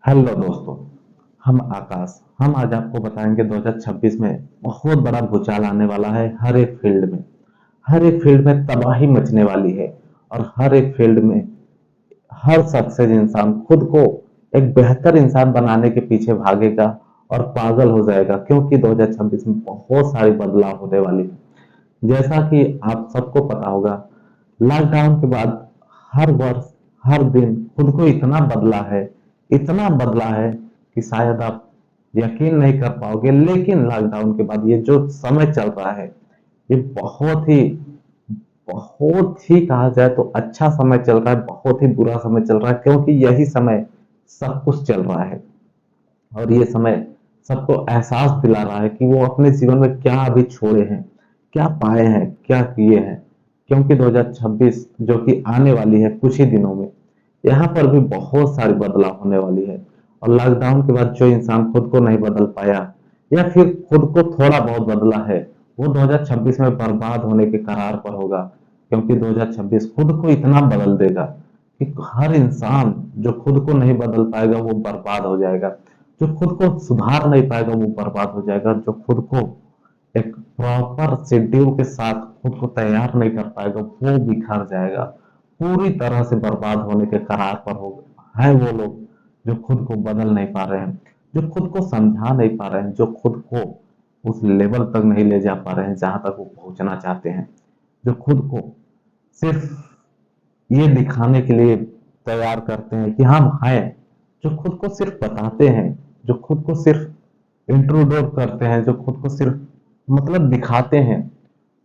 Hello दोस्तों। हम आज आपको बताएंगे 2026 में बहुत बड़ा भूचाल आने वाला है। हर एक फील्ड में तबाही मचने वाली है। और हर एक फील्ड में हर सक्सेस इंसान खुद को एक बेहतर इंसान बनाने के पीछे भागेगा और पागल हो जाएगा, क्योंकि 2026 में बहुत सारी बदलाव होने वाली है। जैसा कि आप सबको पता होगा, लॉकडाउन के बाद हर वर्ष हर दिन खुद को इतना बदला है कि शायद आप यकीन नहीं कर पाओगे। लेकिन लॉकडाउन के बाद ये जो समय चल रहा है, ये बहुत ही कहा जाए तो अच्छा समय चल रहा है, बहुत ही बुरा समय चल रहा है, क्योंकि यही समय सब कुछ चल रहा है। और ये समय सबको एहसास दिला रहा है कि वो अपने जीवन में क्या अभी छोड़े हैं, क्या पाए हैं, क्या किए हैं। क्योंकि 2026 जो कि आने वाली है कुछ ही दिनों में, यहाँ पर भी बहुत सारी बदलाव होने वाली है। और लॉकडाउन के बाद जो इंसान खुद को नहीं बदल पाया या फिर खुद को थोड़ा बहुत बदला है, वो 2026 में बर्बाद होने के कगार पर होगा। क्योंकि 2026 खुद को इतना बदल देगा कि हर इंसान जो खुद को नहीं बदल पाएगा वो बर्बाद हो जाएगा। जो खुद को सुधार नहीं पाएगा वो बर्बाद हो जाएगा। जो खुद को एक प्रॉपर शेड्यूल के साथ खुद को तैयार नहीं कर पाएगा वो बिखर जाएगा। पूरी तरह से बर्बाद होने के कगार पर हो है वो लोग जो खुद को बदल नहीं पा रहे हैं, जो खुद को समझा नहीं पा रहे हैं, जो खुद को उस लेवल तक नहीं ले जा पा रहे हैं जहां तक वो पहुंचना चाहते हैं। जो खुद को सिर्फ ये दिखाने के लिए तैयार करते हैं कि हम हैं, जो खुद को सिर्फ बताते हैं, जो खुद को सिर्फ इंट्रोड्यूस करते हैं, जो खुद को सिर्फ मतलब दिखाते हैं,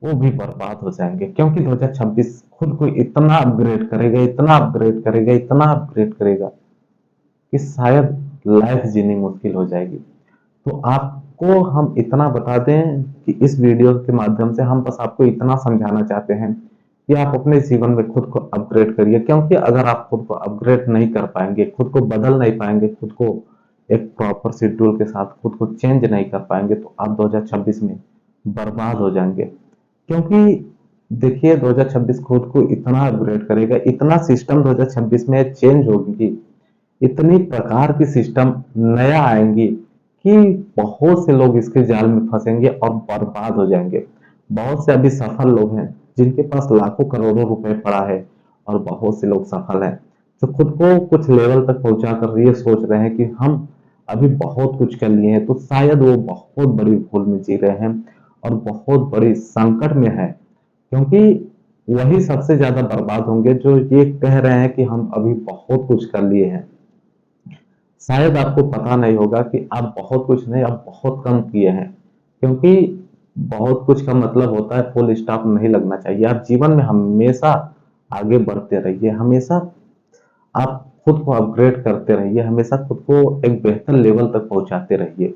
वो भी बर्बाद हो जाएंगे। क्योंकि 2026 खुद को इतना अपग्रेड करेगा, इतना अपग्रेड करेगा, इतना अपग्रेड करेगा कि शायद लाइफ जीनी मुश्किल हो जाएगी। तो आपको हम इतना बता दें कि इस वीडियो के माध्यम से हम बस आपको इतना समझाना चाहते हैं कि आप अपने जीवन में खुद को अपग्रेड करिए। क्योंकि अगर आप खुद को अपग्रेड नहीं कर पाएंगे, खुद को बदल नहीं पाएंगे, खुद को एक प्रॉपर शेड्यूल के साथ खुद को चेंज नहीं कर पाएंगे, तो आप 2026 में बर्बाद हो जाएंगे। क्योंकि देखिए, 2026 खुद को इतना अपग्रेड करेगा, इतना सिस्टम 2026 में चेंज होगी, इतनी प्रकार की सिस्टम नया आएंगी कि बहुत से लोग इसके जाल में फंसेंगे और बर्बाद हो जाएंगे। बहुत से अभी सफल लोग हैं जिनके पास लाखों करोड़ों रुपए पड़ा है, और बहुत से लोग सफल हैं जो खुद को कुछ लेवल तक पहुंचा कर ये सोच रहे हैं कि हम अभी बहुत कुछ कर लिए हैं। तो शायद वो बहुत बड़ी भूल में जी रहे हैं और बहुत बड़ी संकट में है। क्योंकि वही सबसे ज्यादा बर्बाद होंगे जो ये कह रहे हैं कि हम अभी बहुत कुछ कर लिए हैं। शायद आपको पता नहीं होगा कि आप बहुत कुछ नहीं, आप बहुत कम किए हैं। क्योंकि बहुत कुछ का मतलब होता है फुल स्टॉप नहीं लगना चाहिए। आप जीवन में हमेशा आगे बढ़ते रहिए, हमेशा आप खुद को अपग्रेड करते रहिए, हमेशा खुद को एक बेहतर लेवल तक पहुंचाते रहिए।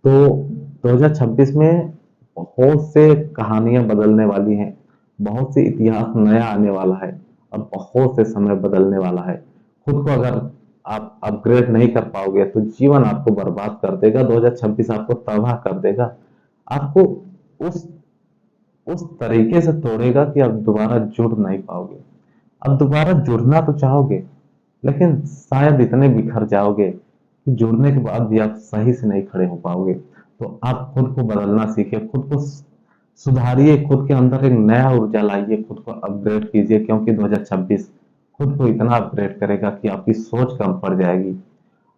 तो 2026 में बहुत से कहानियां बदलने वाली हैं, बहुत से इतिहास नया आने वाला है, और बहुत से समय बदलने वाला है। खुद को अगर आप अपग्रेड नहीं कर पाओगे तो जीवन आपको बर्बाद कर देगा। 2026 आपको तबाह कर देगा, आपको उस उस तरीके से तोड़ेगा कि आप दोबारा जुड़ नहीं पाओगे। आप दोबारा जुड़ना तो चाहोगे, लेकिन शायद इतने बिखर जाओगे कि जुड़ने के बाद भी आप सही से नहीं खड़े हो पाओगे। तो आप खुद को बदलना सीखिए, खुद को सुधारिए, खुद के अंदर एक नया ऊर्जा लाइए, खुद को अपग्रेड कीजिए। क्योंकि 2026 खुद को इतना अपग्रेड करेगा कि आपकी सोच कम पड़ जाएगी।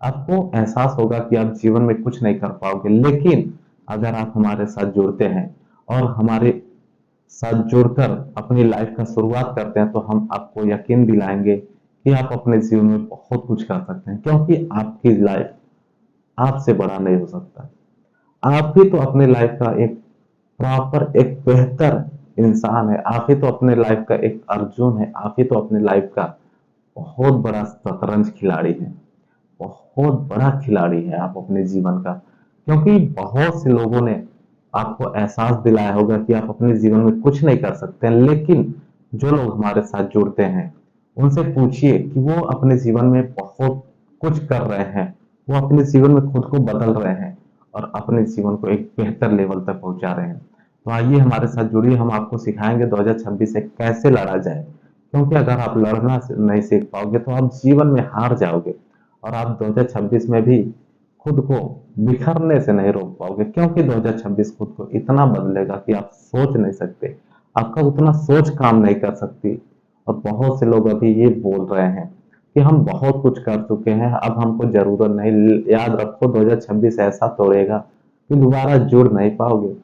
आपको एहसास होगा कि आप जीवन में कुछ नहीं कर पाओगे, लेकिन अगर आप हमारे साथ जुड़ते हैं और हमारे साथ जुड़कर अपनी लाइफ का शुरुआत करते हैं, तो हम आपको यकीन दिलाएंगे कि आप अपने जीवन में बहुत कुछ कर सकते हैं। क्योंकि आपकी लाइफ आपसे बड़ा नहीं हो सकता। आप ही तो अपने लाइफ का एक प्रॉपर एक बेहतर इंसान है। आप ही तो अपने लाइफ का एक अर्जुन है। आप ही तो अपने लाइफ का बहुत बड़ा शतरंज खिलाड़ी है। बहुत बड़ा खिलाड़ी है आप अपने जीवन का। क्योंकि बहुत से लोगों ने आपको एहसास दिलाया होगा कि आप अपने जीवन में कुछ नहीं कर सकते हैं, लेकिन जो लोग हमारे साथ जुड़ते हैं उनसे पूछिए कि वो अपने जीवन में बहुत कुछ कर रहे हैं, वो अपने जीवन में खुद को बदल रहे हैं और अपने जीवन को एक बेहतर लेवल तक पहुंचा रहे हैं। तो आइए हमारे साथ जुड़िए, हम आपको सिखाएंगे 2026 से कैसे लड़ा जाए। क्योंकि अगर आप लड़ना नहीं सीख पाओगे तो आप जीवन में हार जाओगे। और आप 2026 में भी खुद को बिखरने से नहीं रोक पाओगे, क्योंकि 2026 खुद को इतना बदलेगा कि आप सोच नहीं सकते, आपका उतना सोच काम नहीं कर सकती। और बहुत से लोग अभी ये बोल रहे हैं कि हम बहुत कुछ कर चुके हैं, अब हमको जरूरत नहीं। याद रखो 2026 ऐसा तोड़ेगा कि दोबारा जुड़ नहीं पाओगे।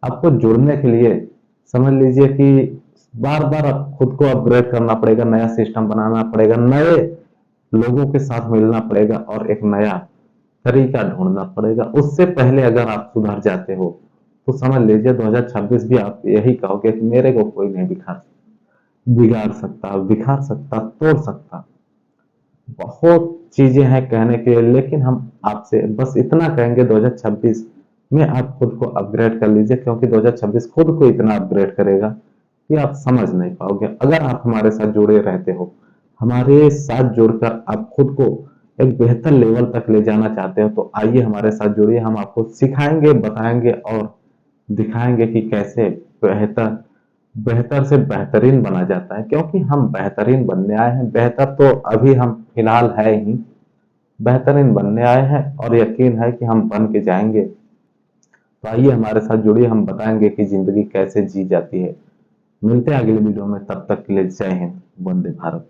आपको जुड़ने के लिए समझ लीजिए कि बार बार खुद को अपग्रेड करना पड़ेगा, नया सिस्टम बनाना पड़ेगा, नए लोगों के साथ मिलना पड़ेगा और एक नया तरीका ढूंढना पड़ेगा। उससे पहले अगर आप सुधर जाते हो तो समझ लीजिए 2026 भी आप यही कहोगे कि मेरे को कोई नहीं बिगाड़ सकता, बिखार सकता, तोड़ सकता। बहुत चीजें हैं कहने के लिए, लेकिन हम आपसे बस इतना कहेंगे 2026 में आप खुद को अपग्रेड कर लीजिए, क्योंकि 2026 खुद को इतना अपग्रेड करेगा कि आप समझ नहीं पाओगे। अगर आप हमारे साथ जुड़े रहते हो, हमारे साथ जुड़कर आप खुद को एक बेहतर लेवल तक ले जाना चाहते हो, तो आइए हमारे साथ जुड़िए। हम आपको सिखाएंगे, बताएंगे और दिखाएंगे कि कैसे बेहतर बेहतर से बेहतरीन बना जाता है, क्योंकि हम बेहतरीन बनने आए हैं। बेहतर तो अभी हम फिलहाल है ही, बेहतरीन बनने आए हैं और यकीन है कि हम बन के जाएंगे। तो आइए हमारे साथ जुड़िए, हम बताएंगे कि जिंदगी कैसे जी जाती है। मिलते हैं अगले वीडियो में, तब तक के लिए जय हिंद, वंदे भारत।